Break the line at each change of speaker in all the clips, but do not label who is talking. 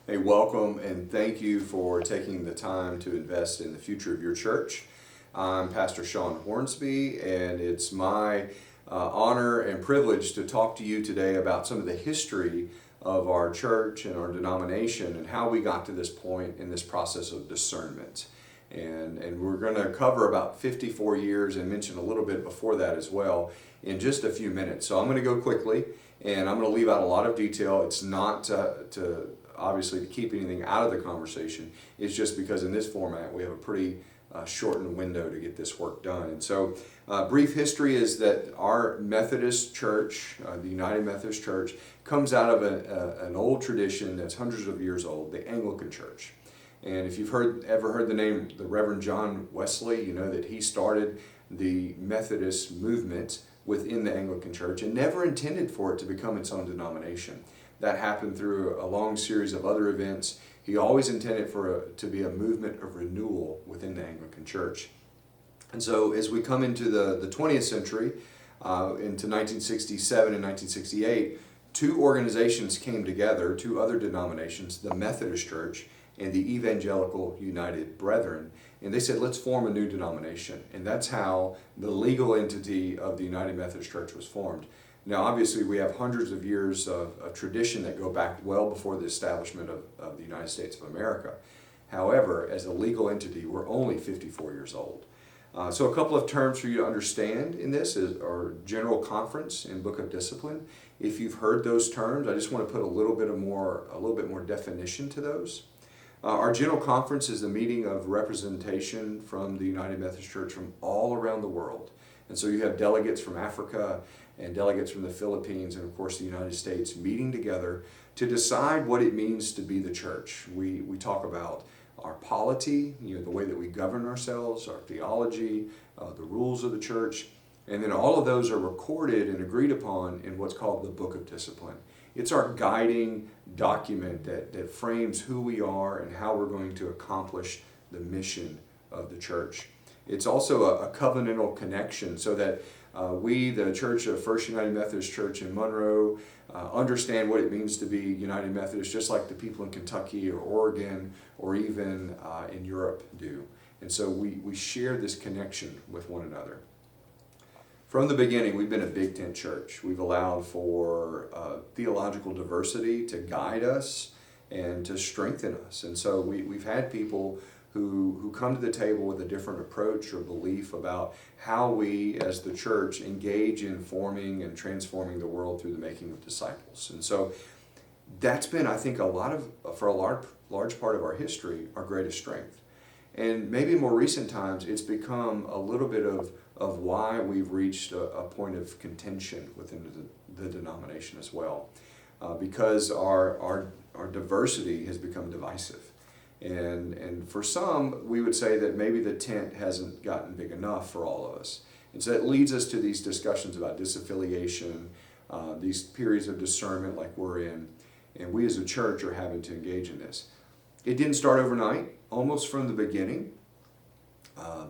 Hey, welcome and thank you for taking the time to invest in the future of your church. I'm Pastor Shawn Hornsby, and it's my honor and privilege to talk to you today about some of the history of our church and our denomination and how we got to this point in this process of discernment. And we're going to cover about 54 years and mention a little bit before that as well in just a few minutes. So I'm going to go quickly and I'm going to leave out a lot of detail. It's not to obviously to keep anything out of the conversation. It's just because in this format we have a pretty shortened window to get this work done. And so brief history is that our Methodist Church, the United Methodist Church, comes out of an old tradition that's hundreds of years old, the Anglican Church. And if you've ever heard the name the Reverend John Wesley, you know that he started the Methodist movement within the Anglican Church and never intended for it to become its own denomination. That happened through a long series of other events. He always intended for it to be a movement of renewal within the Anglican Church. And so as we come into the 20th century, into 1967 and 1968, two organizations came together, two other denominations, the Methodist Church and the Evangelical United Brethren, and they said, let's form a new denomination. And that's how the legal entity of the United Methodist Church was formed. Now, obviously, we have hundreds of years of tradition that go back well before the establishment of the United States of America. However, as a legal entity, we're only 54 years old. So a couple of terms for you to understand in this is our General Conference and Book of Discipline. If you've heard those terms, I just want to put a little bit more definition to those. Our General Conference is the meeting of representation from the United Methodist Church from all around the world. And so you have delegates from Africa and delegates from the Philippines and of course the United States meeting together to decide what it means to be the church. We talk about our polity, the way that we govern ourselves, our theology, the rules of the church, and then all of those are recorded and agreed upon in what's called the Book of Discipline. It's our guiding document that frames who we are and how we're going to accomplish the mission of the church. It's also a covenantal connection so that we, the Church of First United Methodist Church in Monroe, understand what it means to be United Methodist, just like the people in Kentucky or Oregon or even in Europe do. And so we share this connection with one another. From the beginning, we've been a big tent church. We've allowed for theological diversity to guide us and to strengthen us. And so we've had people who come to the table with a different approach or belief about how we as the church engage in forming and transforming the world through the making of disciples. And so that's been, I think, for a large part of our history, our greatest strength. And maybe in more recent times, it's become a little bit of why we've reached a point of contention within the denomination as well. Because our diversity has become divisive. And for some, we would say that maybe the tent hasn't gotten big enough for all of us. And so it leads us to these discussions about disaffiliation, these periods of discernment like we're in, and we as a church are having to engage in this. It didn't start overnight. Almost from the beginning,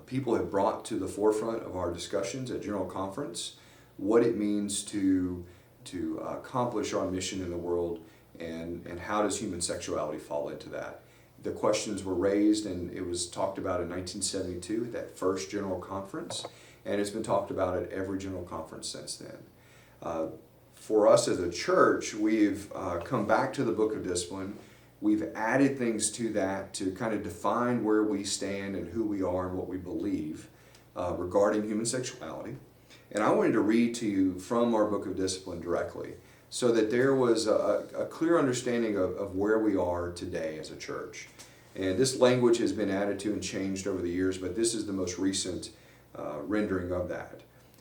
people have brought to the forefront of our discussions at General Conference what it means to accomplish our mission in the world and how does human sexuality fall into that. The questions were raised and it was talked about in 1972 at that first General Conference, and it's been talked about at every General Conference since then. For us as a church, we've come back to the Book of Discipline. We've added things to that to kind of define where we stand and who we are and what we believe regarding human sexuality. And I wanted to read to you from our Book of Discipline directly so that there was a clear understanding of where we are today as a church. And this language has been added to and changed over the years, but this is the most recent rendering of that.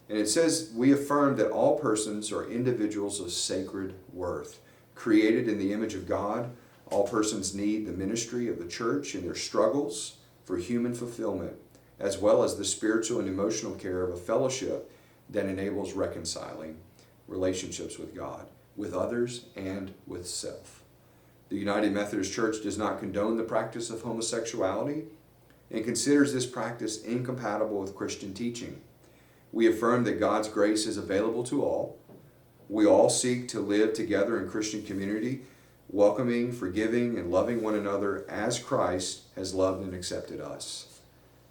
And it says, we affirm that all persons are individuals of sacred worth, created in the image of God. All persons need the ministry of the church in their struggles for human fulfillment, as well as the spiritual and emotional care of a fellowship that enables reconciling relationships with God, with others, and with self. The United Methodist Church does not condone the practice of homosexuality and considers this practice incompatible with Christian teaching. We affirm that God's grace is available to all. We all seek to live together in Christian community welcoming, forgiving, and loving one another as Christ has loved and accepted us.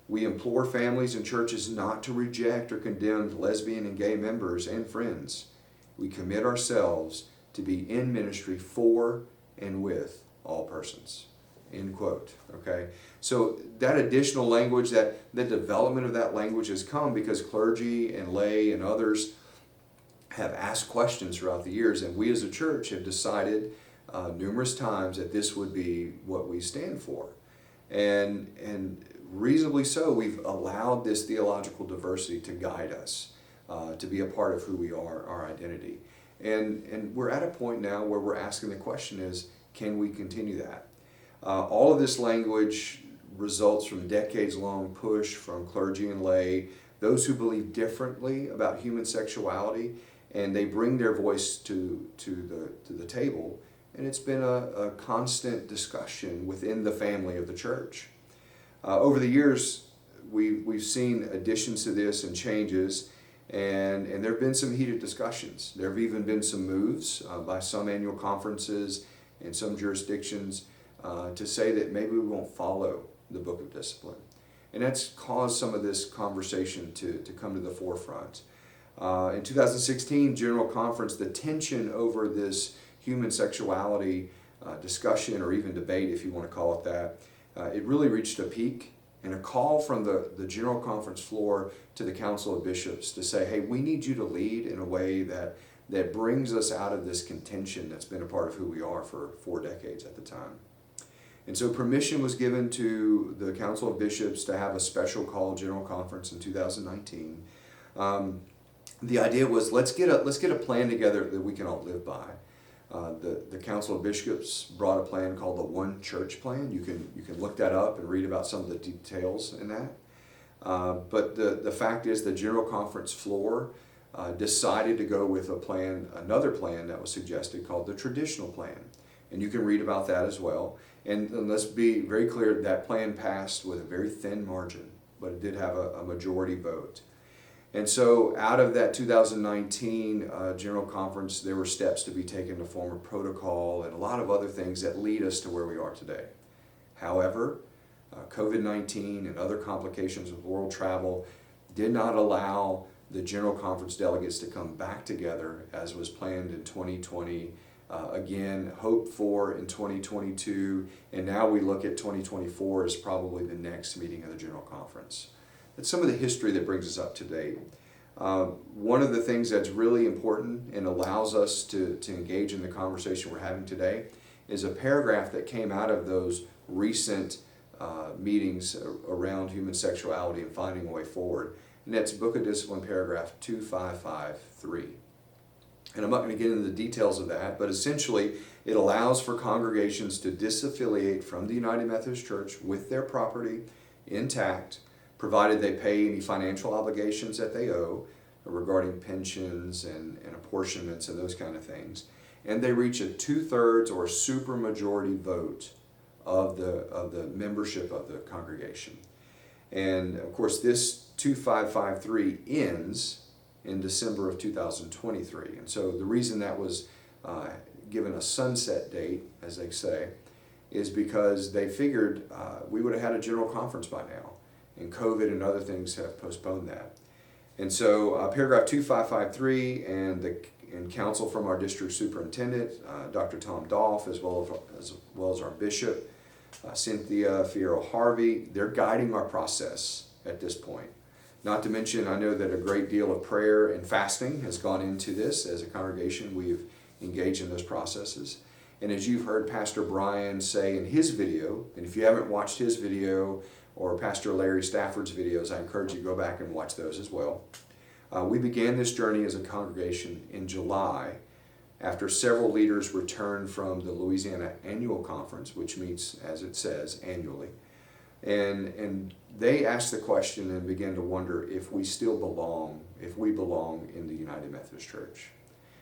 We implore families and churches not to reject or condemn lesbian and gay members and friends. We commit ourselves to be in ministry for and with all persons. End quote. Okay? So that additional language, that the development of that language has come because clergy and lay and others have asked questions throughout the years, and we as a church have decided numerous times that this would be what we stand for. And reasonably so, we've allowed this theological diversity to guide us, to be a part of who we are, our identity. And we're at a point now where we're asking the question is, can we continue that? All of this language results from decades-long push from clergy and lay, those who believe differently about human sexuality, and they bring their voice to the table. And it's been a constant discussion within the family of the church. Over the years, we've seen additions to this and changes, and there have been some heated discussions. There have even been some moves by some annual conferences and some jurisdictions to say that maybe we won't follow the Book of Discipline. And that's caused some of this conversation to come to the forefront. In 2016, General Conference, the tension over this human sexuality discussion, or even debate, if you want to call it that, it really reached a peak, and a call from the General Conference floor to the Council of Bishops to say, hey, we need you to lead in a way that brings us out of this contention that's been a part of who we are for 4 decades at the time. And so permission was given to the Council of Bishops to have a special call General Conference in 2019. The idea was, let's get a plan together that we can all live by. The Council of Bishops brought a plan called the One Church Plan. You can look that up and read about some of the details in that. But the fact is, the General Conference floor decided to go with another plan that was suggested called the Traditional Plan. And you can read about that as well. And let's be very clear, that plan passed with a very thin margin, but it did have a majority vote. And so out of that 2019 General Conference, there were steps to be taken to form a protocol and a lot of other things that lead us to where we are today. However, COVID-19 and other complications with world travel did not allow the General Conference delegates to come back together as was planned in 2020, again, hoped for in 2022, and now we look at 2024 as probably the next meeting of the General Conference. That's some of the history that brings us up to date. One of the things that's really important and allows us to engage in the conversation we're having today is a paragraph that came out of those recent meetings around human sexuality and finding a way forward. And that's Book of Discipline paragraph 2553. And I'm not going to get into the details of that, but essentially it allows for congregations to disaffiliate from the United Methodist Church with their property intact, provided they pay any financial obligations that they owe regarding pensions and apportionments and those kind of things. And they reach a 2/3 or supermajority vote of the membership of the congregation. And of course, this 2553 ends in December of 2023. And so the reason that was given a sunset date, as they say, is because they figured we would have had a general conference by now. And COVID and other things have postponed that. And so paragraph 2553 and counsel from our district superintendent, Dr. Tom Dolph, as well as our bishop, Cynthia Fierro-Harvey, they're guiding our process at this point. Not to mention, I know that a great deal of prayer and fasting has gone into this. As a congregation, we've engaged in those processes. And as you've heard Pastor Brian say in his video, and if you haven't watched his video or Pastor Larry Stafford's videos, I encourage you to go back and watch those as well. We began this journey as a congregation in July after several leaders returned from the Louisiana Annual Conference, which meets, as it says, annually. And they asked the question and began to wonder if we belong in the United Methodist Church.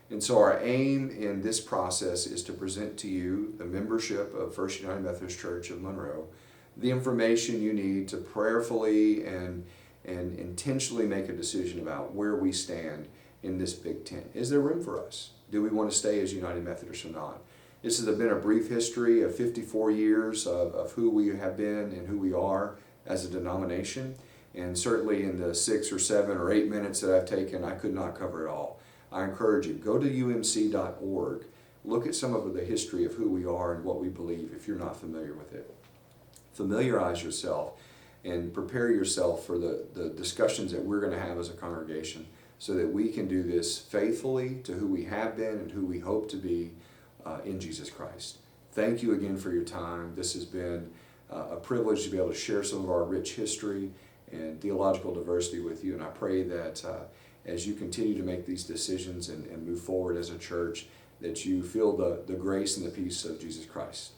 And so our aim in this process is to present to you, the membership of First United Methodist Church of Monroe, the information you need to prayerfully and intentionally make a decision about where we stand in this big tent. Is there room for us? Do we want to stay as United Methodists or not? This has been a brief history of 54 years of who we have been and who we are as a denomination. And certainly in the 6 or 7 or 8 minutes that I've taken, I could not cover it all. I encourage you, go to umc.org. Look at some of the history of who we are and what we believe if you're not familiar with it. Familiarize yourself and prepare yourself for the discussions that we're going to have as a congregation so that we can do this faithfully to who we have been and who we hope to be in Jesus Christ. Thank you again for your time. This has been a privilege to be able to share some of our rich history and theological diversity with you, and I pray that as you continue to make these decisions and move forward as a church, that you feel the grace and the peace of Jesus Christ.